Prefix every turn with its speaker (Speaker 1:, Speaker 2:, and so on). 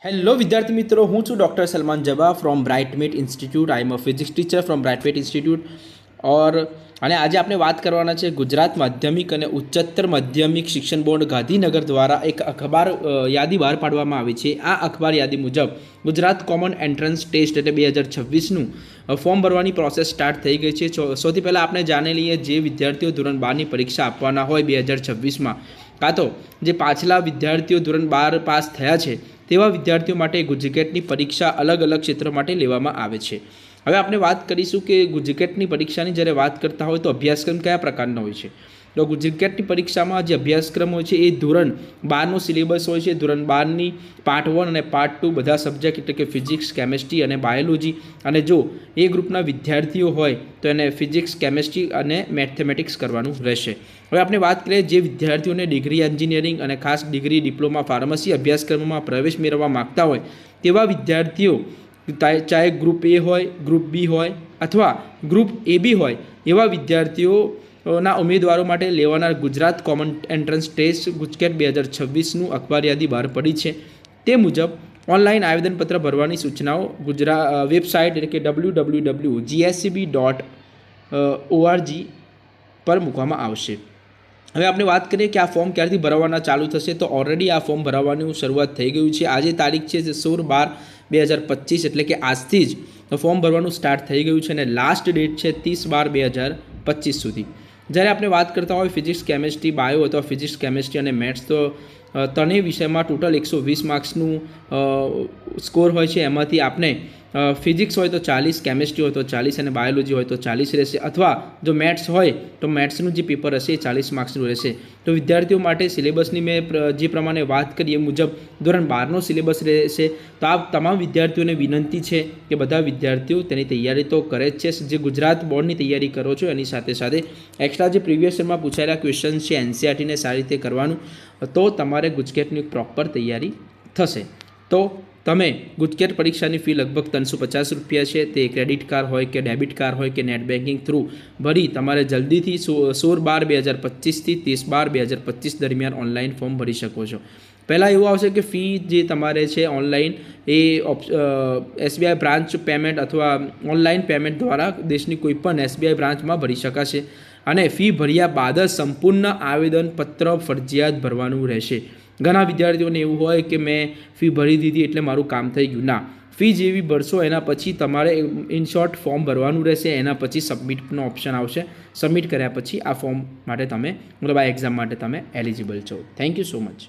Speaker 1: Hello વિદ્યાર્થી મિત્રો, હું છું doctor Salman Jaba from Brightmate institute. I am a physics teacher from Brightmate institute. અને આજે આપણે વાત કરવાના છે ગુજરાત માધ્યમિક અને ઉચ્ચતર માધ્યમિક શિક્ષણ બોર્ડ ગાંધીનગર દ્વારા એક અખબાર યાદી બહાર પાડવામાં આવી છે. આ અખબાર યાદી મુજબ ગુજરાત કોમન એન્ટ્રન્સ ટેસ્ટ એટલે 2026નું ફોર્મ ભરવાની પ્રોસેસ સ્ટાર્ટ થઈ ગઈ છે. સૌથી પહેલાં આપણે જાણી લઈએ જે વિદ્યાર્થીઓ ધોરણ 12ની પરીક્ષા આપવાના હોય 2026માં, કાં તો જે પાછલા વિદ્યાર્થીઓ ધોરણ 12 પાસ થયા છે તેવા વિદ્યાર્થીઓ માટે ગુજકેટની પરીક્ષા અલગ અલગ ક્ષેત્રો માટે લેવામાં આવે છે. હવે આપણે વાત કરીશું કે ગુજકેટની પરીક્ષાની જ્યારે વાત કરતા હોય તો અભ્યાસક્રમ કયા પ્રકારનો હોય છે. તો ગુજકેટની પરીક્ષામાં જે અભ્યાસક્રમ હોય છે એ ધોરણ 12નો સિલેબસ હોય છે. ધોરણ 12ની પાર્ટ 1 અને પાર્ટ 2 બધા સબ્જેક્ટ એટલે કે ફિઝિક્સ, કેમેસ્ટ્રી અને બાયોલોજી. અને જો એ ગ્રુપના વિદ્યાર્થીઓ હોય તો એને ફિઝિક્સ, કેમેસ્ટ્રી અને મેથેમેટિક્સ કરવાનું રહેશે. હવે આપણે વાત કરીએ જે વિદ્યાર્થીઓને ડિગ્રી એન્જિનિયરિંગ અને ખાસ ડિગ્રી, ડિપ્લોમા, ફાર્મસી અભ્યાસક્રમોમાં પ્રવેશ મેળવવા માગતા હોય તેવા વિદ્યાર્થીઓ, ચાહે ગ્રુપ એ હોય, ગ્રુપ બી હોય અથવા ગ્રુપ એ બી હોય, એવા વિદ્યાર્થીઓના ઉમેદવારો માટે લેવાનાર Gujarat common entrance test GUJCET 2026નું અખબાર યાદી બહાર પડી છે. તે મુજબ ઓનલાઈન આવેદનપત્ર ભરવાની સૂચનાઓ વેબસાઇટ એટલે કે www.gscb.org પર મૂકવામાં આવશે. હવે આપણે વાત કરીએ કે આ ફોર્મ ક્યારથી ભરવાના ચાલુ થશે. તો ઓલરેડી આ ફોર્મ ભરવાની શરૂઆત થઈ ગયું છે. આજે તારીખ છે 16/12/2025 એટલે કે આજથી જ ફોર્મ ભરવાનું સ્ટાર્ટ થઈ ગયું છે અને લાસ્ટ ડેટ છે 30/12/2025 સુધી. જ્યારે આપણે વાત કરતા હોય ફિઝિક્સ, કેમેસ્ટ્રી, બાયો અથવા ફિઝિક્સ, કેમેસ્ટ્રી અને મેથ્સ, તો ત્રણેય વિષયમાં ટોટલ 120 માર્ક્સનું સ્કોર હોય છે. એમાંથી આપણે ફિઝિક્સ હોય તો 40, કેમેસ્ટ્રી હોય તો 40 અને બાયોલોજી હોય તો 40 રહેશે. અથવા જો મેથ્સ હોય તો મેથ્સનું જે પેપર હશે એ 40 માર્ક્સનું રહેશે. તો વિદ્યાર્થીઓ માટે સિલેબસની મેં જે પ્રમાણે વાત કરી એ મુજબ ધોરણ 12નો સિલેબસ રહેશે. તો આ તમામ વિદ્યાર્થીઓને વિનંતી છે કે બધા વિદ્યાર્થીઓ તેની તૈયારી તો કરે જ છે. જે ગુજરાત બોર્ડની તૈયારી કરો છો એની સાથે સાથે એક્સ્ટ્રા જે પ્રીવિયસ યરમાં પૂછાયેલા ક્વેશ્ચન છે એનસીઆરટીને સારી રીતે કરવાનું, તો તમારે ગુજકેટની પ્રોપર તૈયારી થશે. તો તમે ગુજકેટ પરીક્ષાની ફી લગભગ 350 રૂપિયા છે. તે ક્રેડિટ કાર્ડ હોય કે ડેબિટ કાર્ડ હોય કે નેટ બેન્કિંગ થ્રુ ભરી તમારે જલ્દીથી 16/12/2025થી 30/12/2025 દરમિયાન ઓનલાઈન ફોર્મ ભરી શકો છો. પહેલાં એવું આવશે કે ફી જે તમારે છે ઓનલાઈન એ એસબીઆઈ બ્રાન્ચ પેમેન્ટ અથવા ઓનલાઈન પેમેન્ટ દ્વારા દેશની કોઈપણ એસબીઆઈ બ્રાન્ચમાં ભરી શકાશે. અને ફી ભર્યા બાદ જ સંપૂર્ણ આવેદનપત્ર ફરજિયાત ભરવાનું રહેશે. ઘણા વિદ્યાર્થીઓને એવું હોય કે મેં ફી ભરી દીધી એટલે મારું કામ થઈ ગયું. ના, ફી જેવી ભરશો એના પછી તમારે ઇન શોર્ટ ફોર્મ ભરવાનું રહેશે. એના પછી સબમિટનો ઓપ્શન આવશે. સબમિટ કર્યા પછી આ ફોર્મ માટે તમે, મતલબ આ એક્ઝામ માટે તમે એલિજિબલ છો. Thank you so much.